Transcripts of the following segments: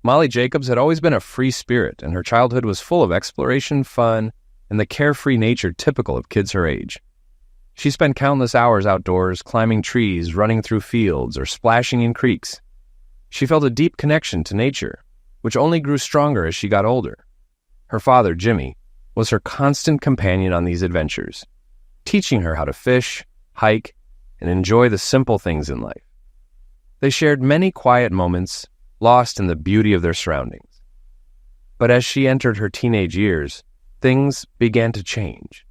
Molly Jacobs had always been a free spirit, and her childhood was full of exploration, fun, and the carefree nature typical of kids her age. She spent countless hours outdoors, climbing trees, running through fields, or splashing in creeks. She felt a deep connection to nature, which only grew stronger as she got older. Her father, Jimmy, was her constant companion on these adventures, teaching her how to fish, hike, and enjoy the simple things in life. They shared many quiet moments, lost in the beauty of their surroundings. But as she entered her teenage years, things began to change.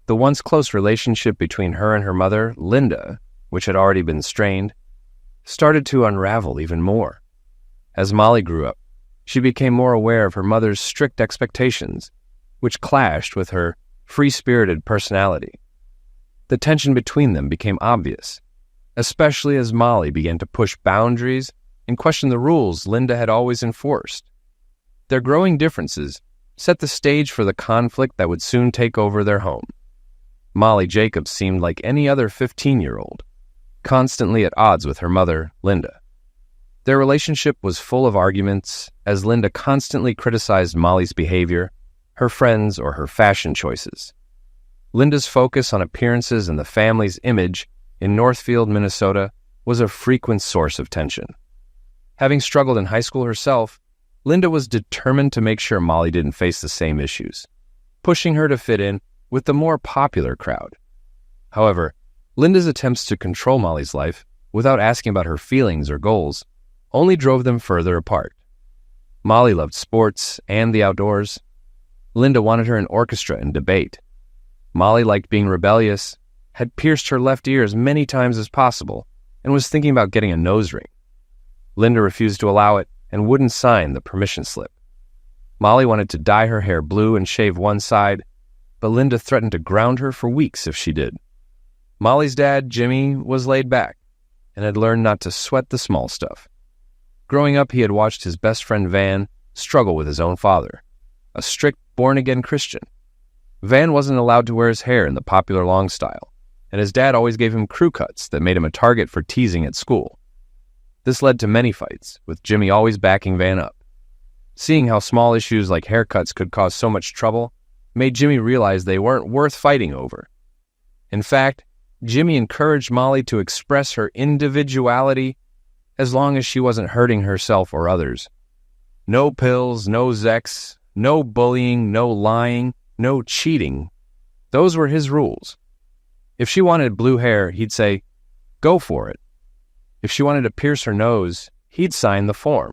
The once close relationship between her and her mother, Linda, which had already been strained, started to unravel even more. As Molly grew up, she became more aware of her mother's strict expectations, which clashed with her free-spirited personality. The tension between them became obvious, especially as Molly began to push boundaries and question the rules Linda had always enforced. Their growing differences set the stage for the conflict that would soon take over their home. Molly Jacobs seemed like any other 15-year-old, constantly at odds with her mother, Linda. Their relationship was full of arguments, as Linda constantly criticized Molly's behavior, her friends, or her fashion choices. Linda's focus on appearances and the family's image in Northfield, Minnesota, was a frequent source of tension. Having struggled in high school herself, Linda was determined to make sure Molly didn't face the same issues, pushing her to fit in with the more popular crowd. However, Linda's attempts to control Molly's life without asking about her feelings or goals only drove them further apart. Molly loved sports and the outdoors. Linda wanted her in orchestra and debate. Molly liked being rebellious, had pierced her left ear as many times as possible, and was thinking about getting a nose ring. Linda refused to allow it and wouldn't sign the permission slip. Molly wanted to dye her hair blue and shave one side, but Linda threatened to ground her for weeks if she did. Molly's dad, Jimmy, was laid back and had learned not to sweat the small stuff. Growing up, he had watched his best friend Van struggle with his own father, a strict, born-again Christian. Van wasn't allowed to wear his hair in the popular long style, and his dad always gave him crew cuts that made him a target for teasing at school. This led to many fights, with Jimmy always backing Van up. Seeing how small issues like haircuts could cause so much trouble made Jimmy realize they weren't worth fighting over. In fact, Jimmy encouraged Molly to express her individuality as long as she wasn't hurting herself or others. No pills, no Zex, no bullying, no lying, no cheating. Those were his rules. If she wanted blue hair, he'd say, "Go for it." If she wanted to pierce her nose, he'd sign the form.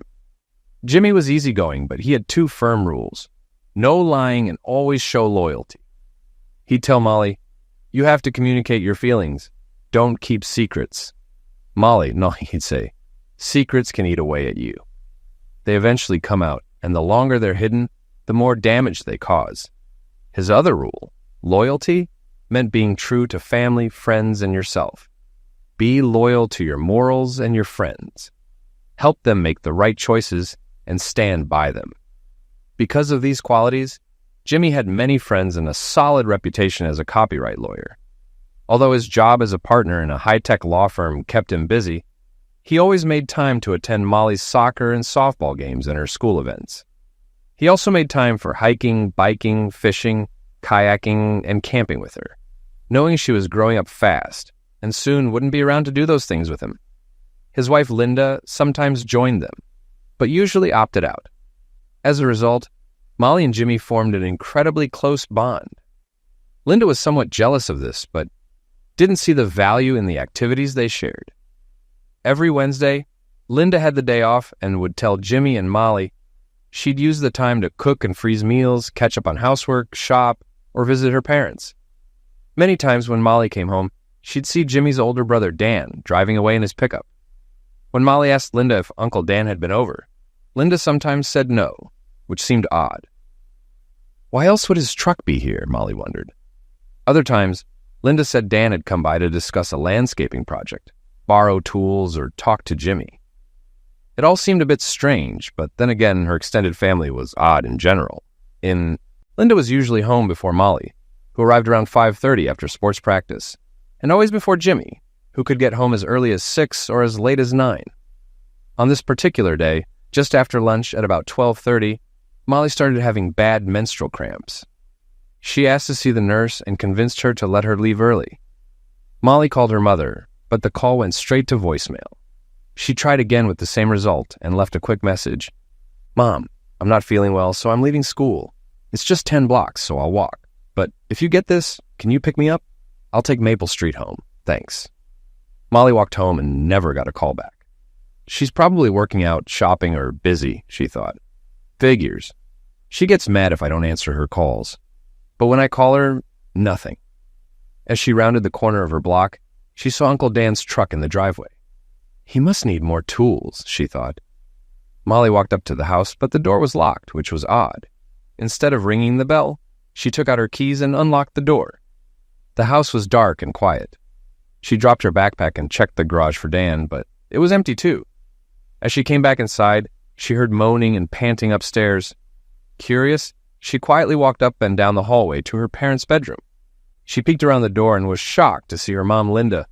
Jimmy was easygoing, but he had two firm rules: no lying and always show loyalty. He'd tell Molly, "You have to communicate your feelings. Don't keep secrets." Molly, no, he'd say, "Secrets can eat away at you." They eventually come out, and the longer they're hidden, the more damage they cause. His other rule, loyalty, meant being true to family, friends, and yourself. Be loyal to your morals and your friends. Help them make the right choices and stand by them. Because of these qualities, Jimmy had many friends and a solid reputation as a copyright lawyer. Although his job as a partner in a high-tech law firm kept him busy, he always made time to attend Molly's soccer and softball games and her school events. He also made time for hiking, biking, fishing, kayaking, and camping with her, knowing she was growing up fast and soon wouldn't be around to do those things with him. His wife Linda sometimes joined them, but usually opted out. As a result, Molly and Jimmy formed an incredibly close bond. Linda was somewhat jealous of this, but didn't see the value in the activities they shared. Every Wednesday, Linda had the day off and would tell Jimmy and Molly she'd use the time to cook and freeze meals, catch up on housework, shop, or visit her parents. Many times when Molly came home, she'd see Jimmy's older brother Dan driving away in his pickup. When Molly asked Linda if Uncle Dan had been over, Linda sometimes said no, which seemed odd. Why else would his truck be here, Molly wondered. Other times, Linda said Dan had come by to discuss a landscaping project, borrow tools, or talk to Jimmy. It all seemed a bit strange, but then again, her extended family was odd in general. Linda was usually home before Molly, who arrived around 5:30 after sports practice, and always before Jimmy, who could get home as early as 6 or as late as 9. On this particular day, Just after lunch at about 12:30, Molly started having bad menstrual cramps. She asked to see the nurse and convinced her to let her leave early. Molly called her mother, but the call went straight to voicemail. She tried again with the same result and left a quick message. "Mom, I'm not feeling well, so I'm leaving school. It's just 10 blocks, so I'll walk. But if you get this, can you pick me up? I'll take Maple Street home. Thanks." Molly walked home and never got a call back. She's probably working out, shopping, or busy, she thought. Figures. She gets mad if I don't answer her calls. But when I call her, nothing. As she rounded the corner of her block, she saw Uncle Dan's truck in the driveway. He must need more tools, she thought. Molly walked up to the house, but the door was locked, which was odd. Instead of ringing the bell, she took out her keys and unlocked the door. The house was dark and quiet. She dropped her backpack and checked the garage for Dan, but it was empty too. As she came back inside, she heard moaning and panting upstairs. Curious, she quietly walked up and down the hallway to her parents' bedroom. She peeked around the door and was shocked to see her mom, Linda,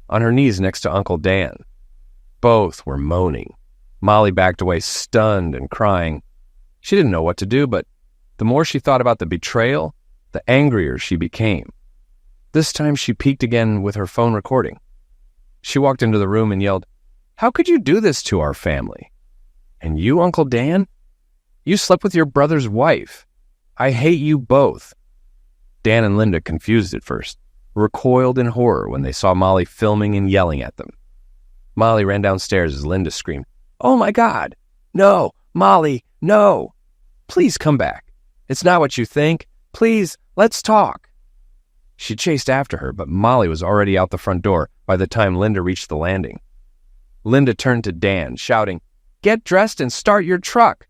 on her knees next to Uncle Dan. Both were moaning. Molly backed away, stunned and crying. She didn't know what to do, but the more she thought about the betrayal, the angrier she became. This time she peeked again with her phone recording. She walked into the room and yelled, "How could you do this to our family? And you, Uncle Dan? You slept with your brother's wife. I hate you both." Dan and Linda, confused at first, recoiled in horror when they saw Molly filming and yelling at them. Molly ran downstairs as Linda screamed, "Oh my God! No! Molly, no! Please come back. It's not what you think. Please, let's talk." She chased after her, but Molly was already out the front door by the time Linda reached the landing. Linda turned to Dan, shouting, "Get dressed and start your truck.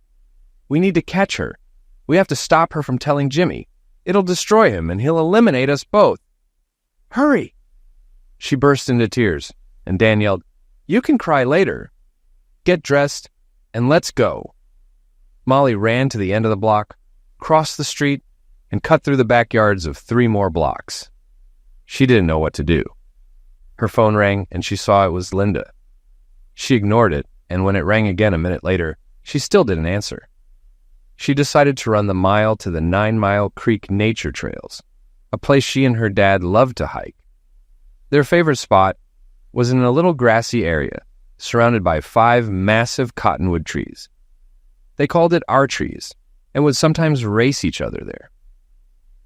We need to catch her. We have to stop her from telling Jimmy. It'll destroy him and he'll eliminate us both. Hurry!" She burst into tears, and Dan yelled, "You can cry later. Get dressed and let's go." Molly ran to the end of the block, crossed the street, and cut through the backyards of 3 more blocks. She didn't know what to do. Her phone rang and she saw it was Linda. She ignored it, and when it rang again a minute later, she still didn't answer. She decided to run the mile to the 9 Mile Creek Nature Trails, a place she and her dad loved to hike. Their favorite spot was in a little grassy area surrounded by 5 massive cottonwood trees. They called it our trees and would sometimes race each other there.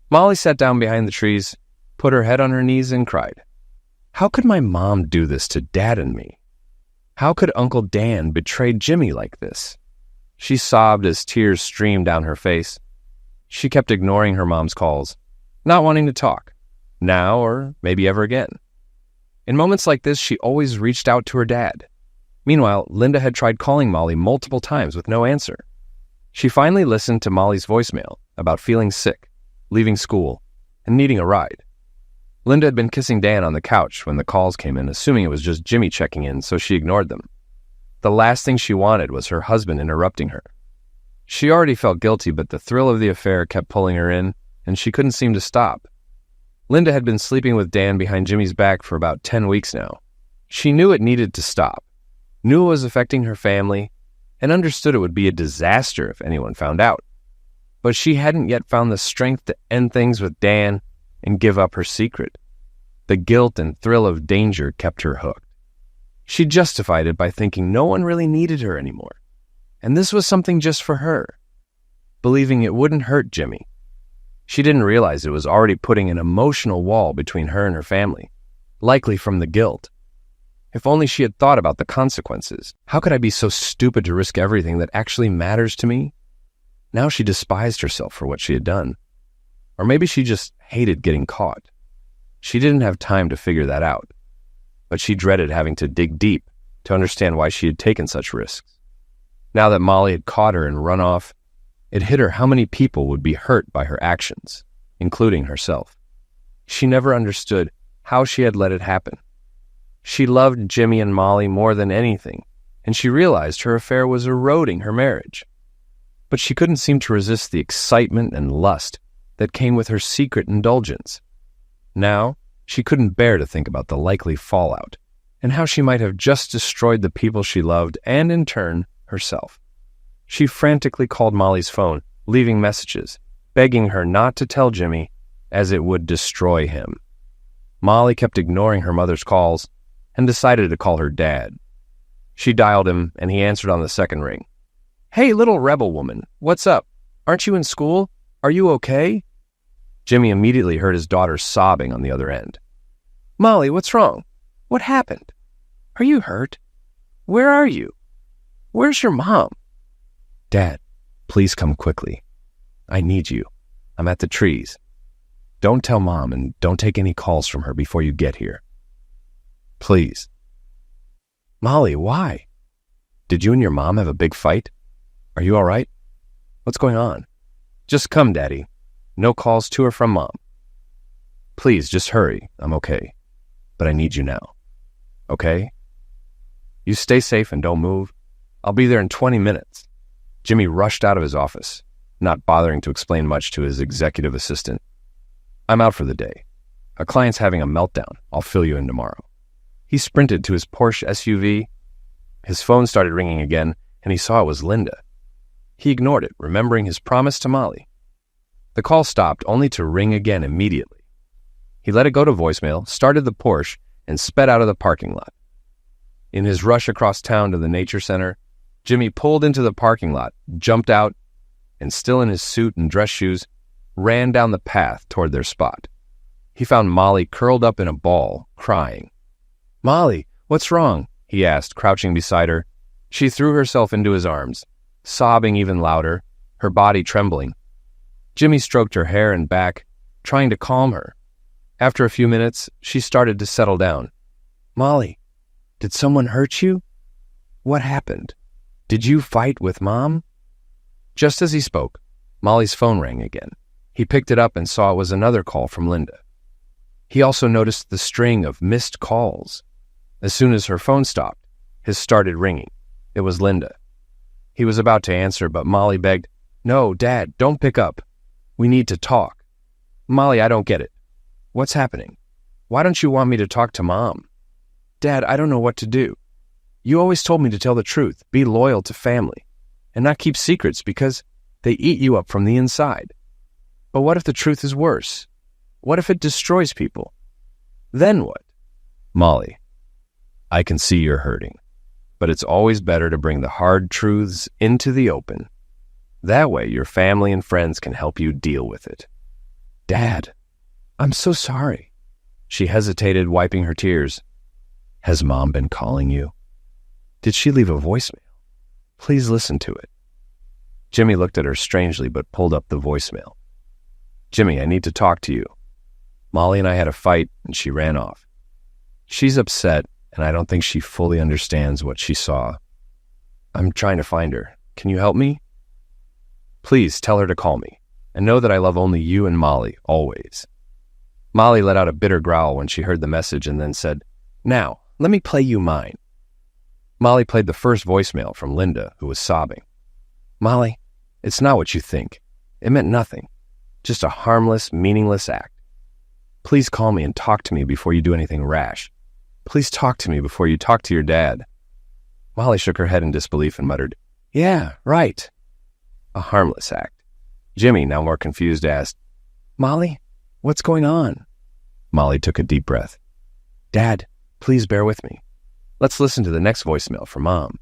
Molly sat down behind the trees, put her head on her knees, and cried. How could my mom do this to Dad and me? How could Uncle Dan betray Jimmy like this? She sobbed as tears streamed down her face. She kept ignoring her mom's calls, not wanting to talk, now or maybe ever again. In moments like this, she always reached out to her dad. Meanwhile, Linda had tried calling Molly multiple times with no answer. She finally listened to Molly's voicemail about feeling sick, leaving school, and needing a ride. Linda had been kissing Dan on the couch when the calls came in, assuming it was just Jimmy checking in, so she ignored them. The last thing she wanted was her husband interrupting her. She already felt guilty, but the thrill of the affair kept pulling her in, and she couldn't seem to stop. Linda had been sleeping with Dan behind Jimmy's back for about 10 weeks now. She knew it needed to stop, knew it was affecting her family, and understood it would be a disaster if anyone found out. But she hadn't yet found the strength to end things with Dan and give up her secret. The guilt and thrill of danger kept her hooked. She justified it by thinking no one really needed her anymore, and this was something just for her, believing it wouldn't hurt Jimmy. She didn't realize it was already putting an emotional wall between her and her family, likely from the guilt. If only she had thought about the consequences. How could I be so stupid to risk everything that actually matters to me? Now she despised herself for what she had done. Or maybe she just hated getting caught. She didn't have time to figure that out, but she dreaded having to dig deep to understand why she had taken such risks. Now that Molly had caught her and run off, it hit her how many people would be hurt by her actions, including herself. She never understood how she had let it happen. She loved Jimmy and Molly more than anything, and she realized her affair was eroding her marriage. But she couldn't seem to resist the excitement and lust that came with her secret indulgence. Now, she couldn't bear to think about the likely fallout, and how she might have just destroyed the people she loved and, in turn, herself. She frantically called Molly's phone, leaving messages, begging her not to tell Jimmy, as it would destroy him. Molly kept ignoring her mother's calls and decided to call her dad. She dialed him, and he answered on the second ring. "Hey, little rebel woman, what's up? Aren't you in school? Are you okay?" Jimmy immediately heard his daughter sobbing on the other end. "Molly, what's wrong? What happened? Are you hurt? Where are you? Where's your mom?" "Dad, please come quickly. I need you. I'm at the trees. Don't tell Mom, and don't take any calls from her before you get here. Please." "Molly, why? Did you and your mom have a big fight? Are you all right? What's going on?" "Just come, Daddy. No calls to or from Mom." "Please, just hurry. I'm okay. But I need you now. Okay? You stay safe and don't move. I'll be there in 20 minutes. Jimmy rushed out of his office, not bothering to explain much to his executive assistant. "I'm out for the day. A client's having a meltdown. I'll fill you in tomorrow." He sprinted to his Porsche SUV. His phone started ringing again, and he saw it was Linda. He ignored it, remembering his promise to Molly. The call stopped, only to ring again immediately. He let it go to voicemail, started the Porsche, and sped out of the parking lot. In his rush across town to the nature center, Jimmy pulled into the parking lot, jumped out, and still in his suit and dress shoes, ran down the path toward their spot. He found Molly curled up in a ball, crying. "Molly, what's wrong?" he asked, crouching beside her. She threw herself into his arms, sobbing even louder, her body trembling. Jimmy stroked her hair and back, trying to calm her. After a few minutes, she started to settle down. "Molly, did someone hurt you? What happened? Did you fight with Mom?" Just as he spoke, Molly's phone rang again. He picked it up and saw it was another call from Linda. He also noticed the string of missed calls. As soon as her phone stopped, his started ringing. It was Linda. He was about to answer, but Molly begged, "No, Dad, don't pick up. We need to talk." "Molly, I don't get it. What's happening? Why don't you want me to talk to Mom?" "Dad, I don't know what to do. You always told me to tell the truth, be loyal to family, and not keep secrets because they eat you up from the inside. But what if the truth is worse? What if it destroys people? Then what?" "Molly, I can see you're hurting, but it's always better to bring the hard truths into the open. That way your family and friends can help you deal with it." "Dad, I'm so sorry." She hesitated, wiping her tears. "Has Mom been calling you? Did she leave a voicemail? Please listen to it." Jimmy looked at her strangely, but pulled up the voicemail. "Jimmy, I need to talk to you. Molly and I had a fight, and she ran off. She's upset, and I don't think she fully understands what she saw. I'm trying to find her. Can you help me? Please tell her to call me, and know that I love only you and Molly, always." Molly let out a bitter growl when she heard the message and then said, "Now, let me play you mine." Molly played the first voicemail from Linda, who was sobbing. "Molly, it's not what you think. It meant nothing. Just a harmless, meaningless act. Please call me and talk to me before you do anything rash. Please talk to me before you talk to your dad." Molly shook her head in disbelief and muttered, "Yeah, right." A harmless act. Jimmy, now more confused, asked, "Molly, what's going on?" Molly took a deep breath. "Dad, please bear with me. Let's listen to the next voicemail from Mom."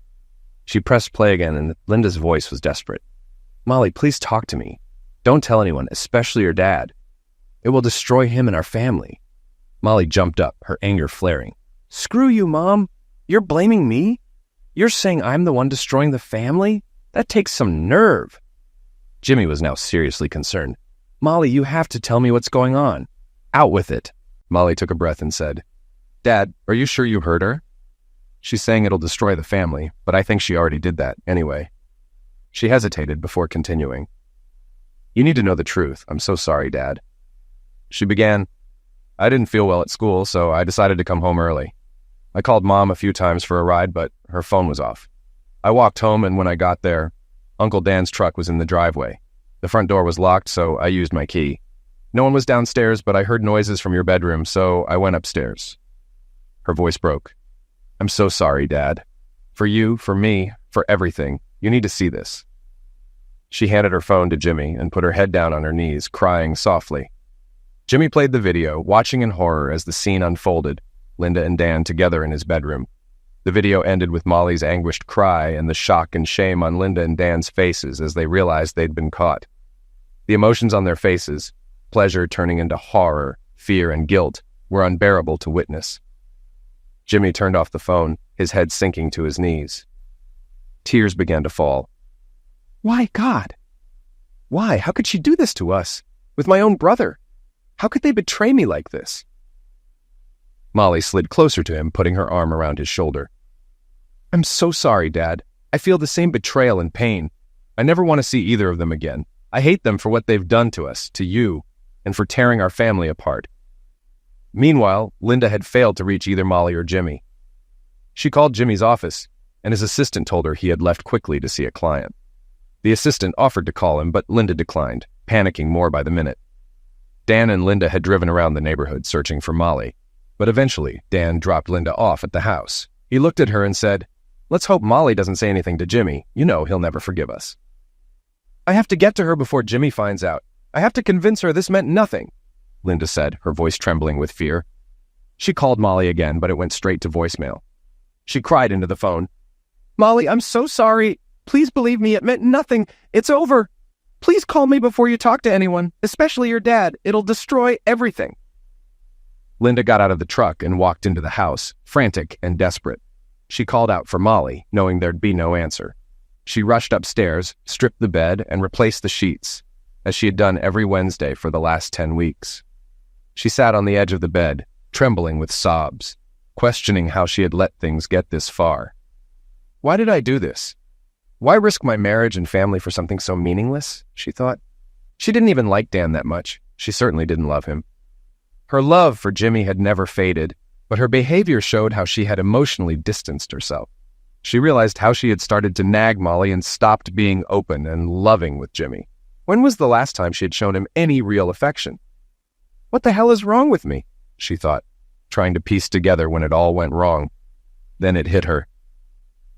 She pressed play again, and Linda's voice was desperate. "Molly, please talk to me. Don't tell anyone, especially your dad. It will destroy him and our family." Molly jumped up, her anger flaring. "Screw you, Mom. You're blaming me? You're saying I'm the one destroying the family? That takes some nerve." Jimmy was now seriously concerned. "Molly, you have to tell me what's going on. Out with it." Molly took a breath and said, "Dad, are you sure you heard her? She's saying it'll destroy the family, but I think she already did that anyway." She hesitated before continuing. "You need to know the truth. I'm so sorry, Dad." She began, "I didn't feel well at school, so I decided to come home early. I called Mom a few times for a ride, but her phone was off. I walked home, and when I got there, Uncle Dan's truck was in the driveway. The front door was locked, so I used my key. No one was downstairs, but I heard noises from your bedroom, so I went upstairs." Her voice broke. "I'm so sorry, Dad. For you, for me, for everything. You need to see this. She handed her phone to Jimmy and put her head down on her knees, crying softly. Jimmy played the video, watching in horror as the scene unfolded, Linda and Dan together in his bedroom. The video ended with Molly's anguished cry and the shock and shame on Linda and Dan's faces as they realized they'd been caught. The emotions on their faces, pleasure turning into horror, fear, and guilt, were unbearable to witness. Jimmy turned off the phone, his head sinking to his knees. Tears began to fall. Why, God? Why? How could she do this to us? With my own brother? How could they betray me like this? Molly slid closer to him, putting her arm around his shoulder. I'm so sorry, Dad. I feel the same betrayal and pain. I never want to see either of them again. I hate them for what they've done to us, to you, and for tearing our family apart. Meanwhile, Linda had failed to reach either Molly or Jimmy. She called Jimmy's office, and his assistant told her he had left quickly to see a client. The assistant offered to call him, but Linda declined, panicking more by the minute. Dan and Linda had driven around the neighborhood searching for Molly, but eventually Dan dropped Linda off at the house. He looked at her and said, "Let's hope Molly doesn't say anything to Jimmy. You know he'll never forgive us." "I have to get to her before Jimmy finds out. I have to convince her this meant nothing," Linda said, her voice trembling with fear. She called Molly again, but it went straight to voicemail. She cried into the phone. "Molly, I'm so sorry. Please believe me, it meant nothing. It's over. Please call me before you talk to anyone, especially your dad. It'll destroy everything." Linda got out of the truck and walked into the house, frantic and desperate. She called out for Molly, knowing there'd be no answer. She rushed upstairs, stripped the bed, and replaced the sheets, as she had done every Wednesday for the last 10 weeks. She sat on the edge of the bed, trembling with sobs, questioning how she had let things get this far. Why did I do this? Why risk my marriage and family for something so meaningless? She thought. She didn't even like Dan that much. She certainly didn't love him. Her love for Jimmy had never faded, but her behavior showed how she had emotionally distanced herself. She realized how she had started to nag Molly and stopped being open and loving with Jimmy. When was the last time she had shown him any real affection? What the hell is wrong with me? She thought, trying to piece together when it all went wrong. Then it hit her.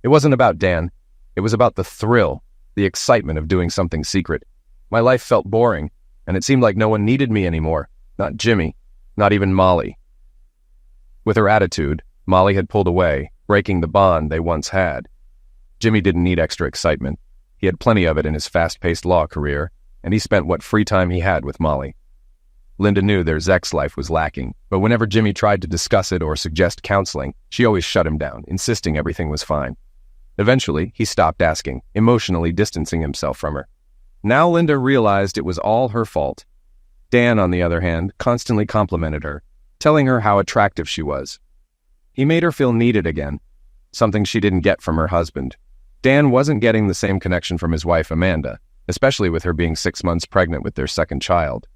It wasn't about Dan. It was about the thrill, the excitement of doing something secret. My life felt boring, and it seemed like no one needed me anymore. Not Jimmy, not even Molly. With her attitude, Molly had pulled away, breaking the bond they once had. Jimmy didn't need extra excitement. He had plenty of it in his fast-paced law career, and he spent what free time he had with Molly. Linda knew their sex life was lacking, but whenever Jimmy tried to discuss it or suggest counseling, she always shut him down, insisting everything was fine. Eventually, he stopped asking, emotionally distancing himself from her. Now Linda realized it was all her fault. Dan, on the other hand, constantly complimented her, telling her how attractive she was. He made her feel needed again, something she didn't get from her husband. Dan wasn't getting the same connection from his wife, Amanda, especially with her being 6 months pregnant with their second child.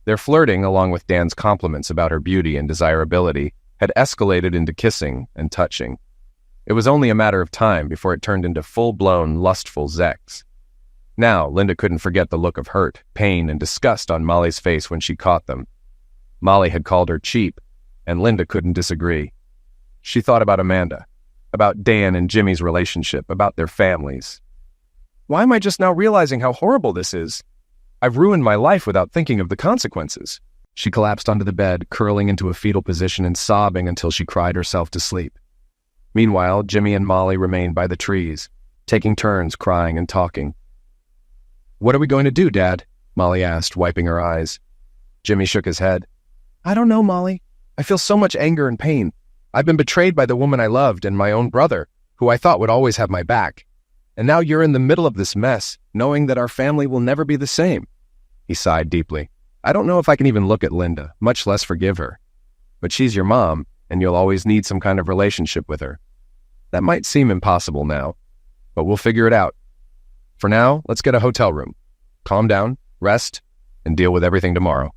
Their flirting, along with Dan's compliments about her beauty and desirability, had escalated into kissing and touching. It was only a matter of time before it turned into full-blown, lustful sex. Now, Linda couldn't forget the look of hurt, pain, and disgust on Molly's face when she caught them. Molly had called her cheap, and Linda couldn't disagree. She thought about Amanda, about Dan and Jimmy's relationship, about their families. Why am I just now realizing how horrible this is? I've ruined my life without thinking of the consequences. She collapsed onto the bed, curling into a fetal position and sobbing until she cried herself to sleep. Meanwhile, Jimmy and Molly remained by the trees, taking turns crying and talking. "What are we going to do, Dad?" Molly asked, wiping her eyes. Jimmy shook his head. "I don't know, Molly. I feel so much anger and pain. I've been betrayed by the woman I loved and my own brother, who I thought would always have my back. And now you're in the middle of this mess, knowing that our family will never be the same." He sighed deeply. "I don't know if I can even look at Linda, much less forgive her. But she's your mom, and you'll always need some kind of relationship with her. That might seem impossible now, but we'll figure it out. For now, let's get a hotel room. Calm down, rest, and deal with everything tomorrow."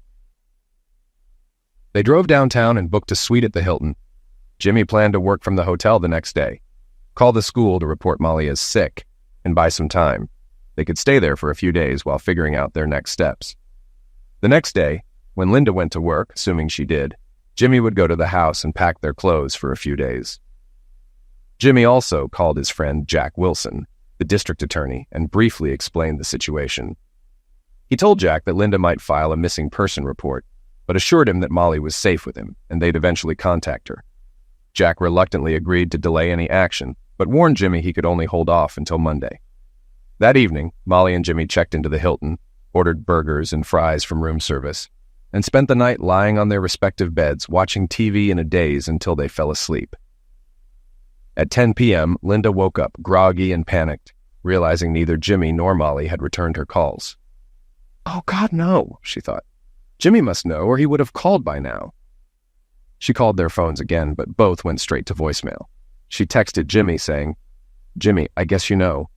They drove downtown and booked a suite at the Hilton. Jimmy planned to work from the hotel the next day, call the school to report Molly as sick, and buy some time. They could stay there for a few days while figuring out their next steps. The next day, when Linda went to work, assuming she did, Jimmy would go to the house and pack their clothes for a few days. Jimmy also called his friend Jack Wilson, the district attorney, and briefly explained the situation. He told Jack that Linda might file a missing person report, but assured him that Molly was safe with him and they'd eventually contact her. Jack reluctantly agreed to delay any action, but warned Jimmy he could only hold off until Monday. That evening, Molly and Jimmy checked into the Hilton, ordered burgers and fries from room service, and spent the night lying on their respective beds watching TV in a daze until they fell asleep. At 10 p.m., Linda woke up groggy and panicked, realizing neither Jimmy nor Molly had returned her calls. "Oh, God, no," she thought. "Jimmy must know, or he would have called by now." She called their phones again, but both went straight to voicemail. She texted Jimmy saying, "Jimmy, I guess you know.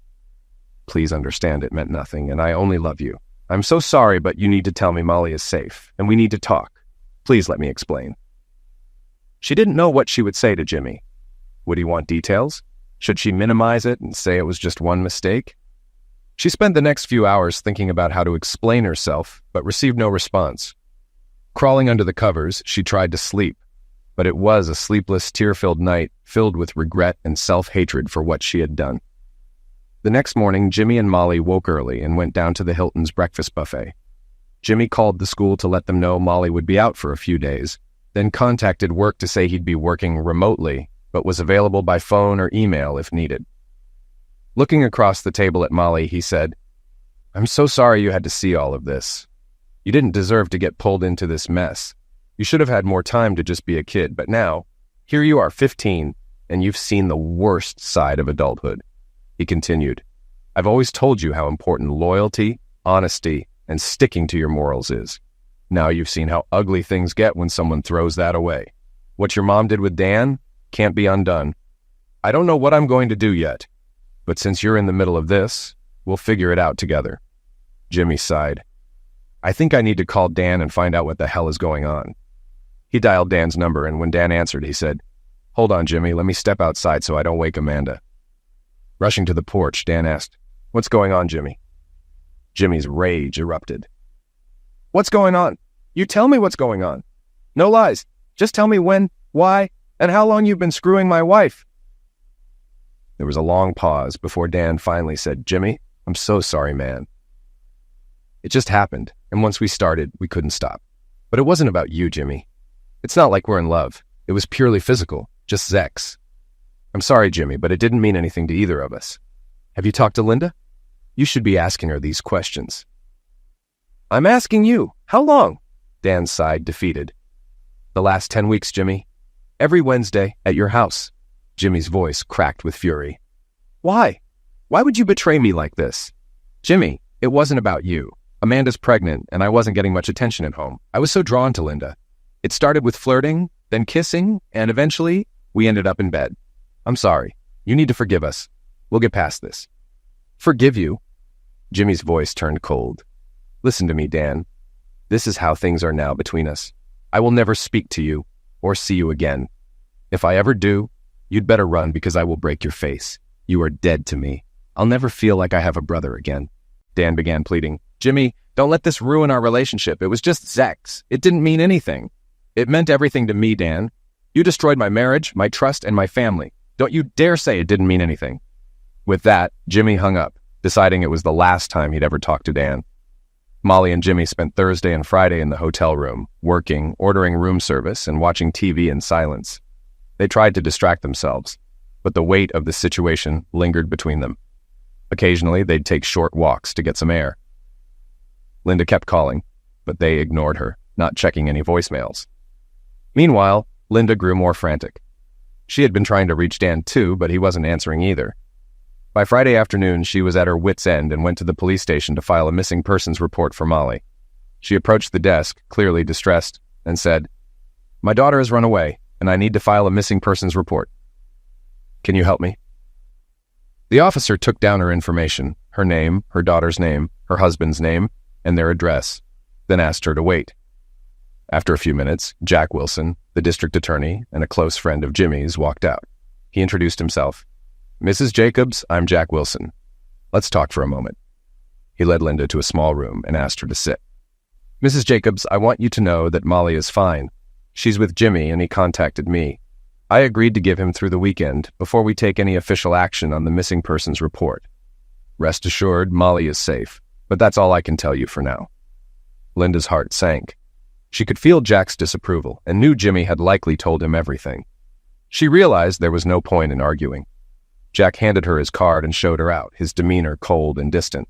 Please understand it meant nothing, and I only love you. I'm so sorry, but you need to tell me Molly is safe, and we need to talk. Please let me explain." She didn't know what she would say to Jimmy. Would he want details? Should she minimize it and say it was just one mistake? She spent the next few hours thinking about how to explain herself, but received no response. Crawling under the covers, she tried to sleep, but it was a sleepless, tear-filled night filled with regret and self-hatred for what she had done. The next morning, Jimmy and Molly woke early and went down to the Hilton's breakfast buffet. Jimmy called the school to let them know Molly would be out for a few days, then contacted work to say he'd be working remotely, but was available by phone or email if needed. Looking across the table at Molly, he said, "I'm so sorry you had to see all of this. You didn't deserve to get pulled into this mess. You should have had more time to just be a kid, but now, here you are 15, and you've seen the worst side of adulthood." He continued, "I've always told you how important loyalty, honesty, and sticking to your morals is. Now you've seen how ugly things get when someone throws that away. What your mom did with Dan can't be undone. I don't know what I'm going to do yet, but since you're in the middle of this, we'll figure it out together." Jimmy sighed. "I think I need to call Dan and find out what the hell is going on." He dialed Dan's number, and when Dan answered, he said, "Hold on, Jimmy, let me step outside so I don't wake Amanda." Rushing to the porch, Dan asked, "What's going on, Jimmy?" Jimmy's rage erupted. "What's going on? You tell me what's going on. No lies. Just tell me when, why, and how long you've been screwing my wife." There was a long pause before Dan finally said, "Jimmy, I'm so sorry, man. It just happened, and once we started, we couldn't stop. But it wasn't about you, Jimmy. It's not like we're in love. It was purely physical, just sex. I'm sorry, Jimmy, but it didn't mean anything to either of us. Have you talked to Linda? You should be asking her these questions." "I'm asking you. How long?" Dan sighed, defeated. "The last 10 weeks, Jimmy. Every Wednesday at your house." Jimmy's voice cracked with fury. "Why? Why would you betray me like this?" "Jimmy, it wasn't about you. Amanda's pregnant, and I wasn't getting much attention at home. I was so drawn to Linda. It started with flirting, then kissing, and eventually, we ended up in bed. I'm sorry. You need to forgive us. We'll get past this." "Forgive you?" Jimmy's voice turned cold. "Listen to me, Dan. This is how things are now between us. I will never speak to you or see you again. If I ever do, you'd better run because I will break your face. You are dead to me. I'll never feel like I have a brother again." Dan began pleading. "Jimmy, don't let this ruin our relationship. It was just sex. It didn't mean anything. It meant everything to me, Dan. You destroyed my marriage, my trust, and my family. Don't you dare say it didn't mean anything." With that, Jimmy hung up, deciding it was the last time he'd ever talked to Dan. Molly and Jimmy spent Thursday and Friday in the hotel room, working, ordering room service, and watching TV in silence. They tried to distract themselves, but the weight of the situation lingered between them. Occasionally, they'd take short walks to get some air. Linda kept calling, but they ignored her, not checking any voicemails. Meanwhile, Linda grew more frantic. She had been trying to reach Dan too, but he wasn't answering either. By Friday afternoon, she was at her wit's end and went to the police station to file a missing persons report for Molly. She approached the desk, clearly distressed, and said, "My daughter has run away, and I need to file a missing persons report. Can you help me?" The officer took down her information, her name, her daughter's name, her husband's name, and their address, then asked her to wait. After a few minutes, Jack Wilson, the district attorney and a close friend of Jimmy's, walked out. He introduced himself. "Mrs. Jacobs, I'm Jack Wilson. Let's talk for a moment." He led Linda to a small room and asked her to sit. "Mrs. Jacobs, I want you to know that Molly is fine. She's with Jimmy, and he contacted me. I agreed to give him through the weekend before we take any official action on the missing persons report. Rest assured, Molly is safe, but that's all I can tell you for now." Linda's heart sank. She could feel Jack's disapproval and knew Jimmy had likely told him everything. She realized there was no point in arguing. Jack handed her his card and showed her out, his demeanor cold and distant.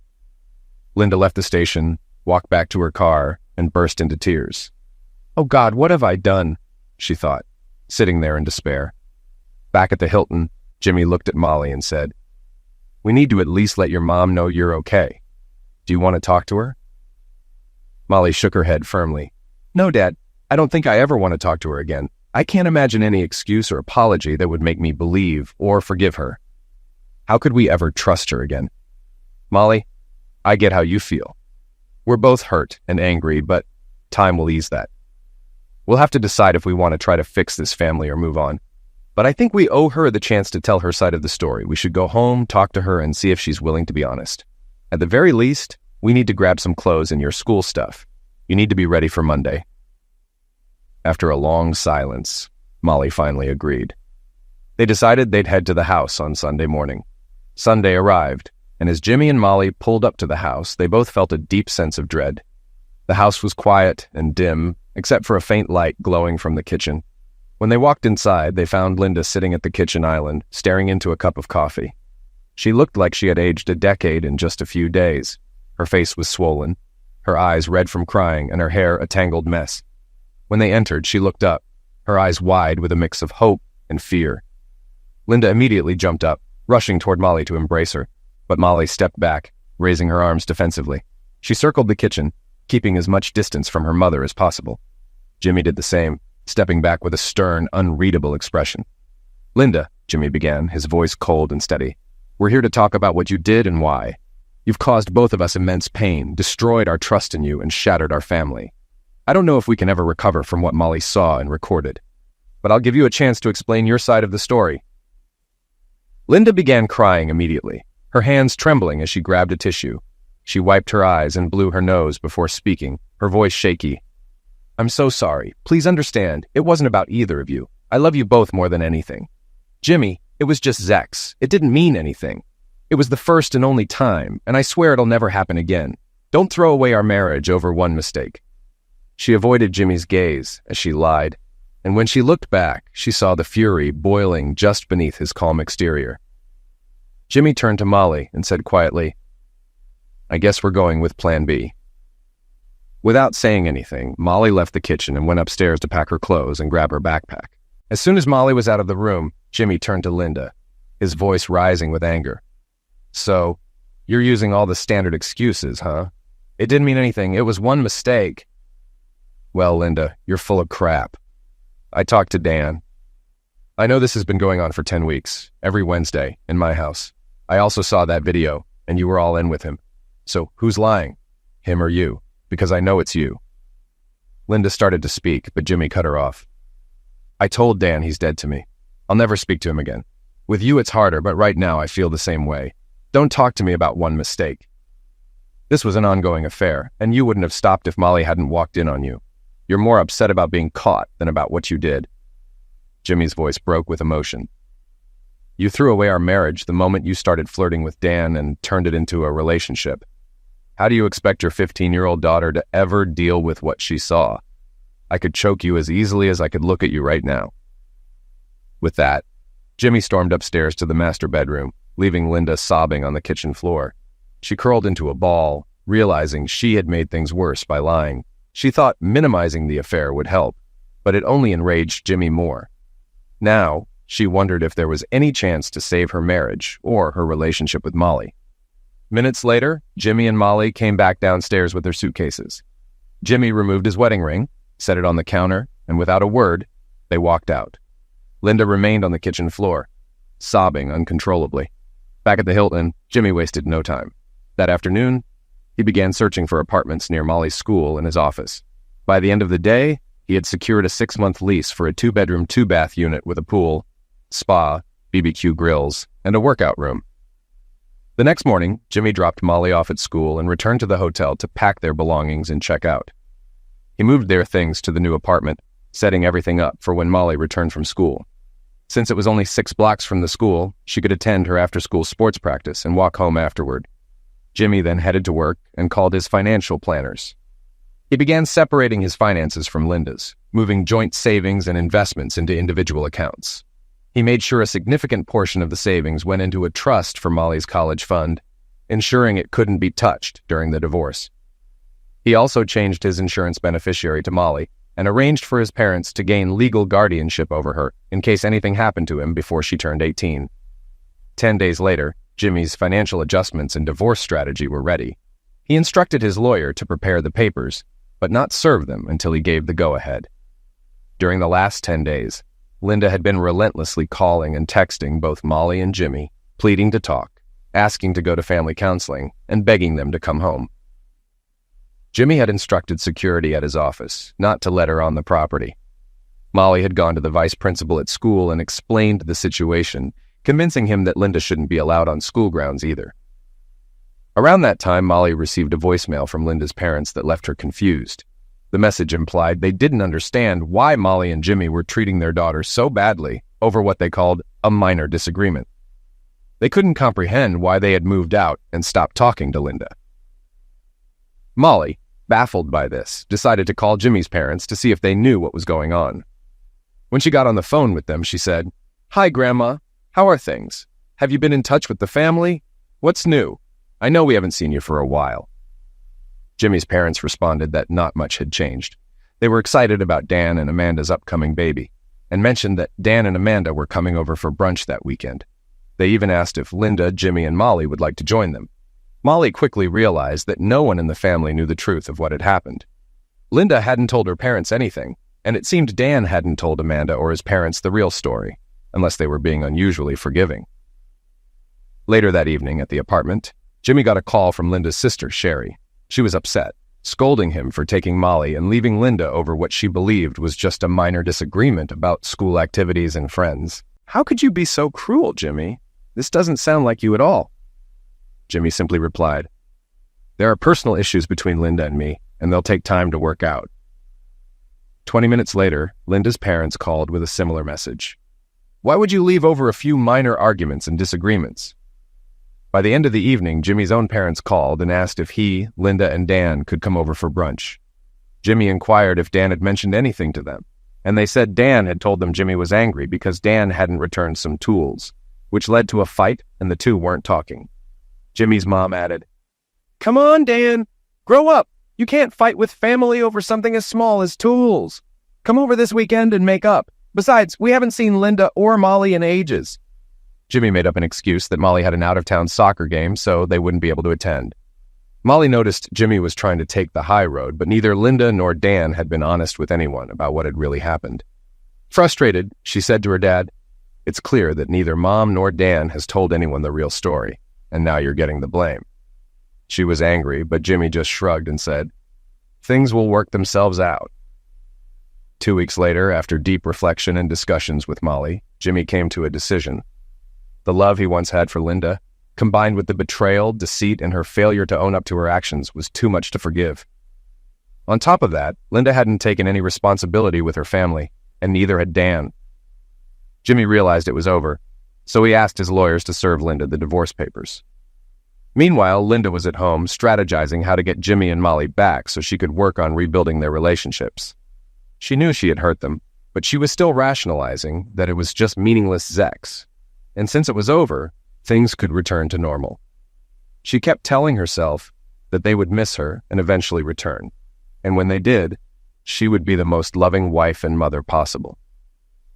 Linda left the station, walked back to her car, and burst into tears. "Oh God, what have I done?" she thought, sitting there in despair. Back at the Hilton, Jimmy looked at Molly and said, "We need to at least let your mom know you're okay. Do you want to talk to her?" Molly shook her head firmly. "No, Dad, I don't think I ever want to talk to her again. I can't imagine any excuse or apology that would make me believe or forgive her. How could we ever trust her again?" "Molly, I get how you feel. We're both hurt and angry, but time will ease that. We'll have to decide if we want to try to fix this family or move on. But I think we owe her the chance to tell her side of the story. We should go home, talk to her, and see if she's willing to be honest. At the very least, we need to grab some clothes and your school stuff. You need to be ready for Monday." After a long silence, Molly finally agreed. They decided they'd head to the house on Sunday morning. Sunday arrived, and as Jimmy and Molly pulled up to the house, they both felt a deep sense of dread. The house was quiet and dim, except for a faint light glowing from the kitchen. When they walked inside, they found Linda sitting at the kitchen island, staring into a cup of coffee. She looked like she had aged a decade in just a few days. Her face was swollen, her eyes red from crying, and her hair a tangled mess. When they entered, she looked up, her eyes wide with a mix of hope and fear. Linda immediately jumped up, rushing toward Molly to embrace her, but Molly stepped back, raising her arms defensively. She circled the kitchen, keeping as much distance from her mother as possible. Jimmy did the same, stepping back with a stern, unreadable expression. "Linda," Jimmy began, his voice cold and steady, "we're here to talk about what you did and why. You've caused both of us immense pain, destroyed our trust in you, and shattered our family. I don't know if we can ever recover from what Molly saw and recorded, but I'll give you a chance to explain your side of the story." Linda began crying immediately, her hands trembling as she grabbed a tissue. She wiped her eyes and blew her nose before speaking, her voice shaky. "I'm so sorry. Please understand, it wasn't about either of you. I love you both more than anything. Jimmy, it was just Zex. It didn't mean anything. It was the first and only time, and I swear it'll never happen again. Don't throw away our marriage over one mistake." She avoided Jimmy's gaze as she lied, and when she looked back, she saw the fury boiling just beneath his calm exterior. Jimmy turned to Molly and said quietly, "I guess we're going with Plan B." Without saying anything, Molly left the kitchen and went upstairs to pack her clothes and grab her backpack. As soon as Molly was out of the room, Jimmy turned to Linda, his voice rising with anger. "So, you're using all the standard excuses, huh? It didn't mean anything. It was one mistake." "Well, Linda, you're full of crap. I talked to Dan. I know this has been going on for 10 weeks, every Wednesday, in my house. I also saw that video, and you were all in with him. So, who's lying? Him or you? Because I know it's you." Linda started to speak, but Jimmy cut her off. "I told Dan he's dead to me. I'll never speak to him again. With you it's harder, but right now I feel the same way. Don't talk to me about one mistake. This was an ongoing affair, and you wouldn't have stopped if Molly hadn't walked in on you. You're more upset about being caught than about what you did." Jimmy's voice broke with emotion. "You threw away our marriage the moment you started flirting with Dan and turned it into a relationship. How do you expect your 15-year-old daughter to ever deal with what she saw? I could choke you as easily as I could look at you right now." With that, Jimmy stormed upstairs to the master bedroom, leaving Linda sobbing on the kitchen floor. She curled into a ball, realizing she had made things worse by lying. She thought minimizing the affair would help, but it only enraged Jimmy more. Now, she wondered if there was any chance to save her marriage or her relationship with Molly. Minutes later, Jimmy and Molly came back downstairs with their suitcases. Jimmy removed his wedding ring, set it on the counter, and without a word, they walked out. Linda remained on the kitchen floor, sobbing uncontrollably. Back at the Hilton, Jimmy wasted no time. That afternoon, he began searching for apartments near Molly's school and his office. By the end of the day, he had secured a 6-month lease for a 2-bedroom, 2-bath unit with a pool, spa, BBQ grills, and a workout room. The next morning, Jimmy dropped Molly off at school and returned to the hotel to pack their belongings and check out. He moved their things to the new apartment, setting everything up for when Molly returned from school. Since it was only 6 blocks from the school, she could attend her after-school sports practice and walk home afterward. Jimmy then headed to work and called his financial planners. He began separating his finances from Linda's, moving joint savings and investments into individual accounts. He made sure a significant portion of the savings went into a trust for Molly's college fund, ensuring it couldn't be touched during the divorce. He also changed his insurance beneficiary to Molly and arranged for his parents to gain legal guardianship over her in case anything happened to him before she turned 18. 10 days later, Jimmy's financial adjustments and divorce strategy were ready. He instructed his lawyer to prepare the papers, but not serve them until he gave the go-ahead. During the last 10 days, Linda had been relentlessly calling and texting both Molly and Jimmy, pleading to talk, asking to go to family counseling, and begging them to come home. Jimmy had instructed security at his office not to let her on the property. Molly had gone to the vice principal at school and explained the situation, convincing him that Linda shouldn't be allowed on school grounds either. Around that time, Molly received a voicemail from Linda's parents that left her confused. The message implied they didn't understand why Molly and Jimmy were treating their daughter so badly over what they called a minor disagreement. They couldn't comprehend why they had moved out and stopped talking to Linda. Molly, baffled by this, decided to call Jimmy's parents to see if they knew what was going on. When she got on the phone with them, she said, "Hi, Grandma. How are things? Have you been in touch with the family? What's new? I know we haven't seen you for a while." Jimmy's parents responded that not much had changed. They were excited about Dan and Amanda's upcoming baby, and mentioned that Dan and Amanda were coming over for brunch that weekend. They even asked if Linda, Jimmy, and Molly would like to join them. Molly quickly realized that no one in the family knew the truth of what had happened. Linda hadn't told her parents anything, and it seemed Dan hadn't told Amanda or his parents the real story, unless they were being unusually forgiving. Later that evening at the apartment, Jimmy got a call from Linda's sister, Sherry. She was upset, scolding him for taking Molly and leaving Linda over what she believed was just a minor disagreement about school activities and friends. "How could you be so cruel, Jimmy? This doesn't sound like you at all." Jimmy simply replied, "There are personal issues between Linda and me, and they'll take time to work out." 20 minutes later, Linda's parents called with a similar message. "Why would you leave over a few minor arguments and disagreements?" By the end of the evening, Jimmy's own parents called and asked if he, Linda, and Dan could come over for brunch. Jimmy inquired if Dan had mentioned anything to them, and they said Dan had told them Jimmy was angry because Dan hadn't returned some tools, which led to a fight and the two weren't talking. Jimmy's mom added, "Come on, Dan, grow up. You can't fight with family over something as small as tools. Come over this weekend and make up. Besides, we haven't seen Linda or Molly in ages." Jimmy made up an excuse that Molly had an out-of-town soccer game, so they wouldn't be able to attend. Molly noticed Jimmy was trying to take the high road, but neither Linda nor Dan had been honest with anyone about what had really happened. Frustrated, she said to her dad, "It's clear that neither Mom nor Dan has told anyone the real story, and now you're getting the blame." She was angry, but Jimmy just shrugged and said, "Things will work themselves out." 2 weeks later, after deep reflection and discussions with Molly, Jimmy came to a decision. The love he once had for Linda, combined with the betrayal, deceit, and her failure to own up to her actions, was too much to forgive. On top of that, Linda hadn't taken any responsibility with her family, and neither had Dan. Jimmy realized it was over, so he asked his lawyers to serve Linda the divorce papers. Meanwhile, Linda was at home strategizing how to get Jimmy and Molly back so she could work on rebuilding their relationships. She knew she had hurt them, but she was still rationalizing that it was just meaningless sex. And since it was over, things could return to normal. She kept telling herself that they would miss her and eventually return. And when they did, she would be the most loving wife and mother possible.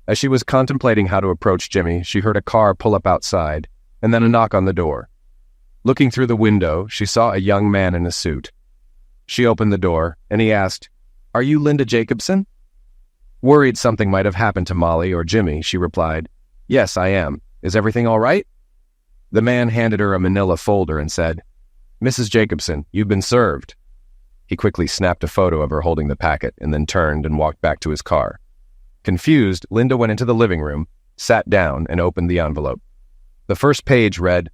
As she was contemplating how to approach Jimmy, she heard a car pull up outside, and then a knock on the door. Looking through the window, she saw a young man in a suit. She opened the door, and he asked, "Are you Linda Jacobson?" Worried something might have happened to Molly or Jimmy, she replied, "Yes, I am. Is everything all right?" The man handed her a manila folder and said, "Mrs. Jacobson, you've been served." He quickly snapped a photo of her holding the packet and then turned and walked back to his car. Confused, Linda went into the living room, sat down, and opened the envelope. The first page read,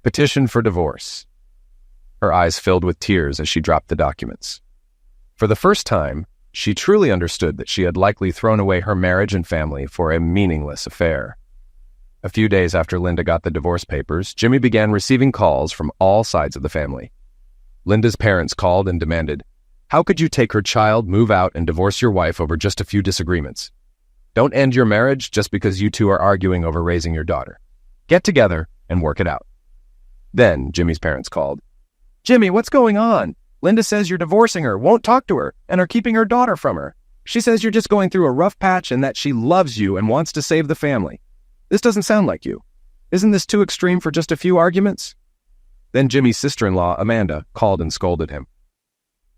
"Petition for divorce." Her eyes filled with tears as she dropped the documents. For the first time, she truly understood that she had likely thrown away her marriage and family for a meaningless affair. A few days after Linda got the divorce papers, Jimmy began receiving calls from all sides of the family. Linda's parents called and demanded, "How could you take her child, move out, and divorce your wife over just a few disagreements? Don't end your marriage just because you two are arguing over raising your daughter. Get together and work it out." Then Jimmy's parents called. "Jimmy, what's going on? Linda says you're divorcing her, won't talk to her, and are keeping her daughter from her. She says you're just going through a rough patch and that she loves you and wants to save the family. This doesn't sound like you. Isn't this too extreme for just a few arguments?" Then Jimmy's sister-in-law, Amanda, called and scolded him.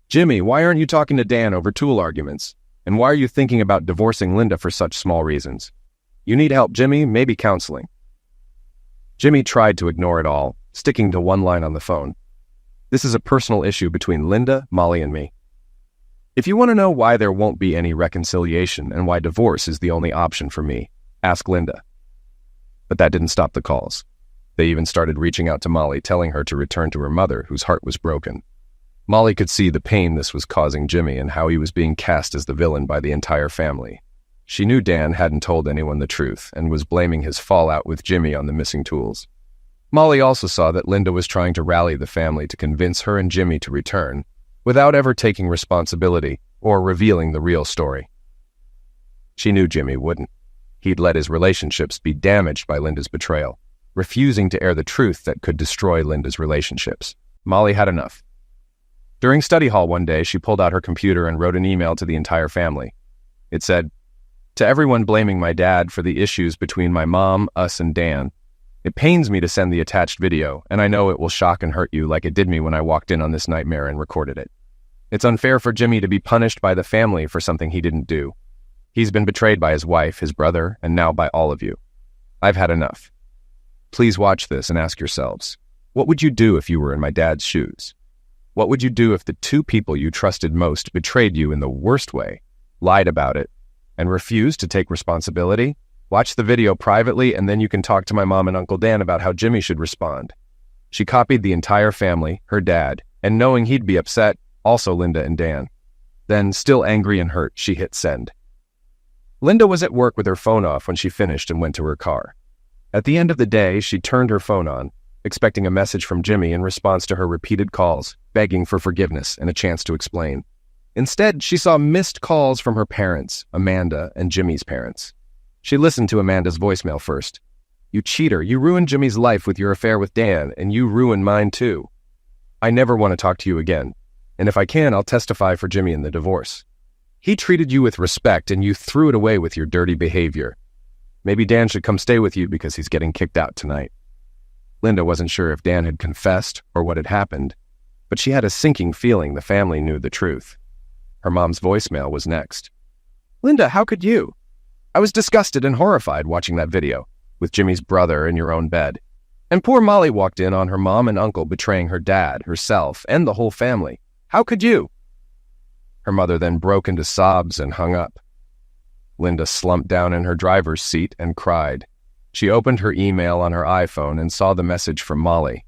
"Jimmy, why aren't you talking to Dan over tool arguments? And why are you thinking about divorcing Linda for such small reasons? You need help, Jimmy, maybe counseling." Jimmy tried to ignore it all, sticking to one line on the phone. "This is a personal issue between Linda, Molly, and me. If you want to know why there won't be any reconciliation and why divorce is the only option for me, ask Linda." But that didn't stop the calls. They even started reaching out to Molly, telling her to return to her mother, whose heart was broken. Molly could see the pain this was causing Jimmy and how he was being cast as the villain by the entire family. She knew Dan hadn't told anyone the truth and was blaming his fallout with Jimmy on the missing tools. Molly also saw that Linda was trying to rally the family to convince her and Jimmy to return, without ever taking responsibility or revealing the real story. She knew Jimmy wouldn't. He'd let his relationships be damaged by Linda's betrayal, refusing to air the truth that could destroy Linda's relationships. Molly had enough. During study hall one day, she pulled out her computer and wrote an email to the entire family. It said, "To everyone blaming my dad for the issues between my mom, us, and Dan, it pains me to send the attached video, and I know it will shock and hurt you like it did me when I walked in on this nightmare and recorded it. It's unfair for Jimmy to be punished by the family for something he didn't do. He's been betrayed by his wife, his brother, and now by all of you. I've had enough. Please watch this and ask yourselves, what would you do if you were in my dad's shoes? What would you do if the two people you trusted most betrayed you in the worst way, lied about it, and refused to take responsibility? Watch the video privately, and then you can talk to my mom and Uncle Dan about how Jimmy should respond." She copied the entire family, her dad, and knowing he'd be upset, also Linda and Dan. Then, still angry and hurt, she hit send. Linda was at work with her phone off when she finished and went to her car. At the end of the day, she turned her phone on, expecting a message from Jimmy in response to her repeated calls, begging for forgiveness and a chance to explain. Instead, she saw missed calls from her parents, Amanda and Jimmy's parents. She listened to Amanda's voicemail first. "You cheater, you ruined Jimmy's life with your affair with Dan, and you ruined mine too. I never want to talk to you again, and if I can, I'll testify for Jimmy in the divorce. He treated you with respect, and you threw it away with your dirty behavior. Maybe Dan should come stay with you because he's getting kicked out tonight." Linda wasn't sure if Dan had confessed or what had happened, but she had a sinking feeling the family knew the truth. Her mom's voicemail was next. "Linda, how could you? I was disgusted and horrified watching that video, with Jimmy's brother in your own bed. And poor Molly walked in on her mom and uncle betraying her dad, herself, and the whole family. How could you?" Her mother then broke into sobs and hung up. Linda slumped down in her driver's seat and cried. She opened her email on her iPhone and saw the message from Molly.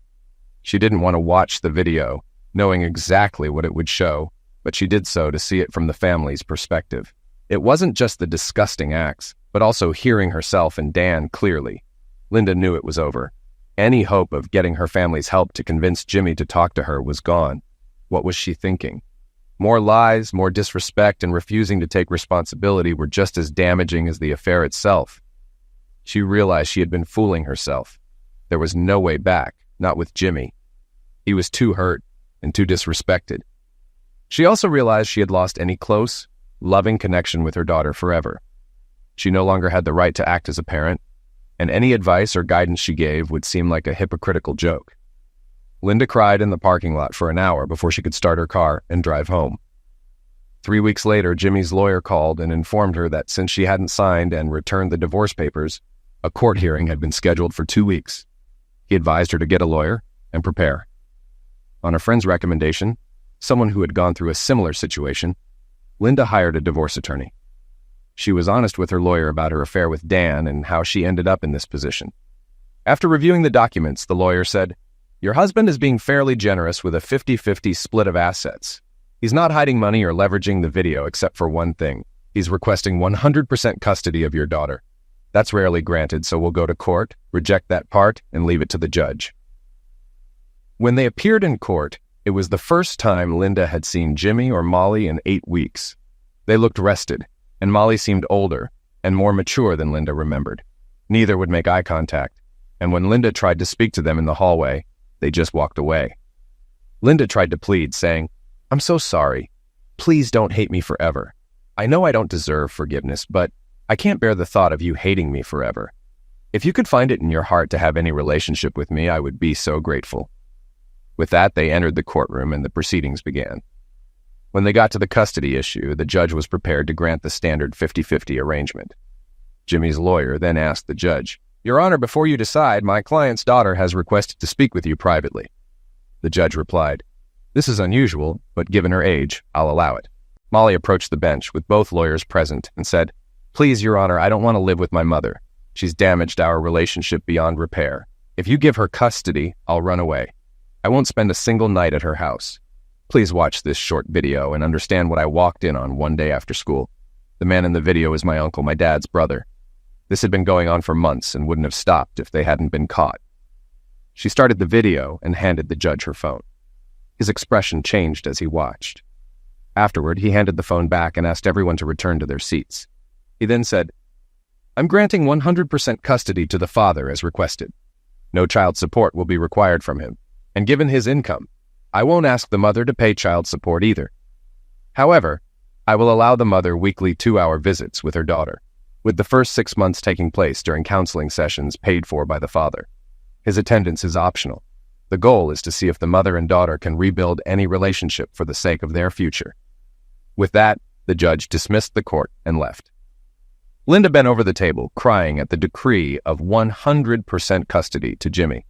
She didn't want to watch the video, knowing exactly what it would show, but she did so to see it from the family's perspective. It wasn't just the disgusting acts, but also hearing herself and Dan clearly. Linda knew it was over. Any hope of getting her family's help to convince Jimmy to talk to her was gone. What was she thinking? More lies, more disrespect, and refusing to take responsibility were just as damaging as the affair itself. She realized she had been fooling herself. There was no way back, not with Jimmy. He was too hurt and too disrespected. She also realized she had lost any close, loving connection with her daughter forever. She no longer had the right to act as a parent, and any advice or guidance she gave would seem like a hypocritical joke. Linda cried in the parking lot for an hour before she could start her car and drive home. 3 weeks later, Jimmy's lawyer called and informed her that since she hadn't signed and returned the divorce papers, a court hearing had been scheduled for 2 weeks. He advised her to get a lawyer and prepare. On a friend's recommendation, someone who had gone through a similar situation, Linda hired a divorce attorney. She was honest with her lawyer about her affair with Dan and how she ended up in this position. After reviewing the documents, the lawyer said, "Your husband is being fairly generous with a 50-50 split of assets. He's not hiding money or leveraging the video except for one thing. He's requesting 100% custody of your daughter. That's rarely granted, so we'll go to court, reject that part, and leave it to the judge. When they appeared in court, it was the first time Linda had seen Jimmy or Molly in 8 weeks. They looked rested, and Molly seemed older and more mature than Linda remembered. Neither would make eye contact, and when Linda tried to speak to them in the hallway, they just walked away. Linda tried to plead, saying, "I'm so sorry. Please don't hate me forever. I know I don't deserve forgiveness, but I can't bear the thought of you hating me forever. If you could find it in your heart to have any relationship with me, I would be so grateful." With that, they entered the courtroom and the proceedings began. When they got to the custody issue, the judge was prepared to grant the standard 50-50 arrangement. Jimmy's lawyer then asked the judge, "Your Honor, before you decide, my client's daughter has requested to speak with you privately." The judge replied, "This is unusual, but given her age, I'll allow it." Molly approached the bench with both lawyers present and said, "Please, Your Honor, I don't want to live with my mother. She's damaged our relationship beyond repair. If you give her custody, I'll run away. I won't spend a single night at her house. Please watch this short video and understand what I walked in on one day after school. The man in the video is my uncle, my dad's brother. This had been going on for months and wouldn't have stopped if they hadn't been caught." She started the video and handed the judge her phone. His expression changed as he watched. Afterward, he handed the phone back and asked everyone to return to their seats. He then said, "I'm granting 100% custody to the father as requested. No child support will be required from him. And given his income, I won't ask the mother to pay child support either. However, I will allow the mother weekly 2-hour visits with her daughter, with the first 6 months taking place during counseling sessions paid for by the father. His attendance is optional. The goal is to see if the mother and daughter can rebuild any relationship for the sake of their future." With that, the judge dismissed the court and left. Linda bent over the table, crying at the decree of 100% custody to Jimmy.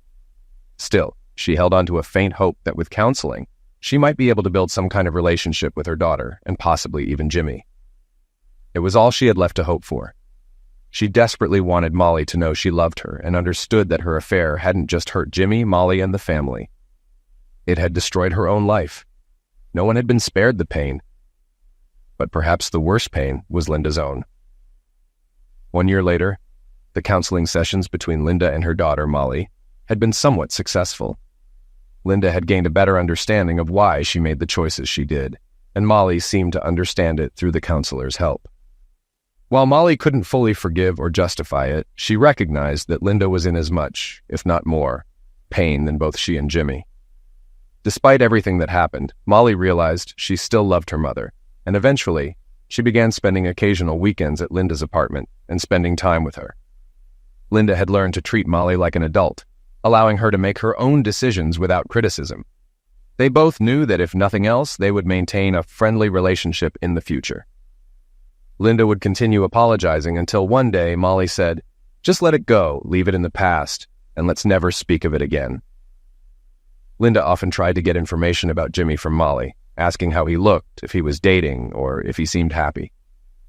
Still, she held on to a faint hope that with counseling, she might be able to build some kind of relationship with her daughter and possibly even Jimmy. It was all she had left to hope for. She desperately wanted Molly to know she loved her and understood that her affair hadn't just hurt Jimmy, Molly, and the family. It had destroyed her own life. No one had been spared the pain. But perhaps the worst pain was Linda's own. 1 year later, the counseling sessions between Linda and her daughter, Molly, had been somewhat successful. Linda had gained a better understanding of why she made the choices she did, and Molly seemed to understand it through the counselor's help. While Molly couldn't fully forgive or justify it, she recognized that Linda was in as much, if not more, pain than both she and Jimmy. Despite everything that happened, Molly realized she still loved her mother, and eventually, she began spending occasional weekends at Linda's apartment and spending time with her. Linda had learned to treat Molly like an adult, allowing her to make her own decisions without criticism. They both knew that if nothing else, they would maintain a friendly relationship in the future. Linda would continue apologizing until one day Molly said, "Just let it go, leave it in the past, and let's never speak of it again." Linda often tried to get information about Jimmy from Molly, asking how he looked, if he was dating, or if he seemed happy.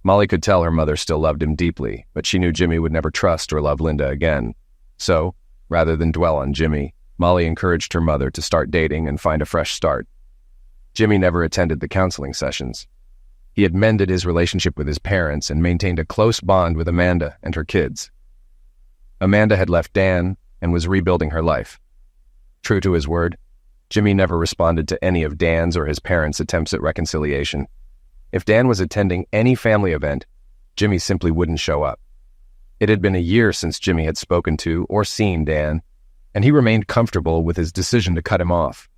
Molly could tell her mother still loved him deeply, but she knew Jimmy would never trust or love Linda again. So, rather than dwell on Jimmy, Molly encouraged her mother to start dating and find a fresh start. Jimmy never attended the counseling sessions. He had mended his relationship with his parents and maintained a close bond with Amanda and her kids. Amanda had left Dan and was rebuilding her life. True to his word, Jimmy never responded to any of Dan's or his parents' attempts at reconciliation. If Dan was attending any family event, Jimmy simply wouldn't show up. It had been a year since Jimmy had spoken to or seen Dan, and he remained comfortable with his decision to cut him off.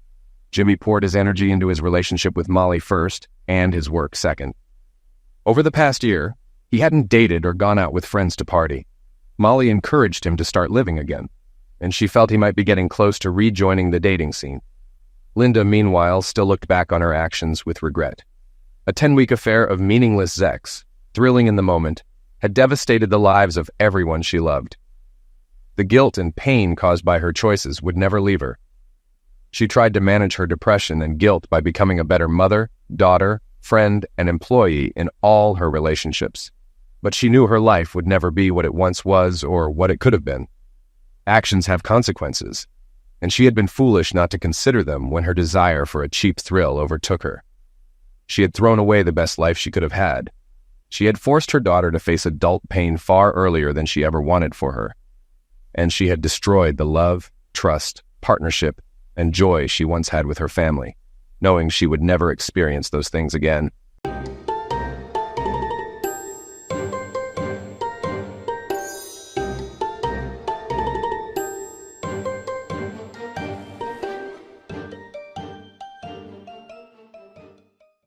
Jimmy poured his energy into his relationship with Molly first and his work second. Over the past year, he hadn't dated or gone out with friends to party. Molly encouraged him to start living again, and she felt he might be getting close to rejoining the dating scene. Linda, meanwhile, still looked back on her actions with regret. A 10-week affair of meaningless sex, thrilling in the moment, had devastated the lives of everyone she loved. The guilt and pain caused by her choices would never leave her. She tried to manage her depression and guilt by becoming a better mother, daughter, friend, and employee in all her relationships. But she knew her life would never be what it once was or what it could have been. Actions have consequences, and she had been foolish not to consider them when her desire for a cheap thrill overtook her. She had thrown away the best life she could have had. She had forced her daughter to face adult pain far earlier than she ever wanted for her, and she had destroyed the love, trust, partnership, and joy she once had with her family, knowing she would never experience those things again.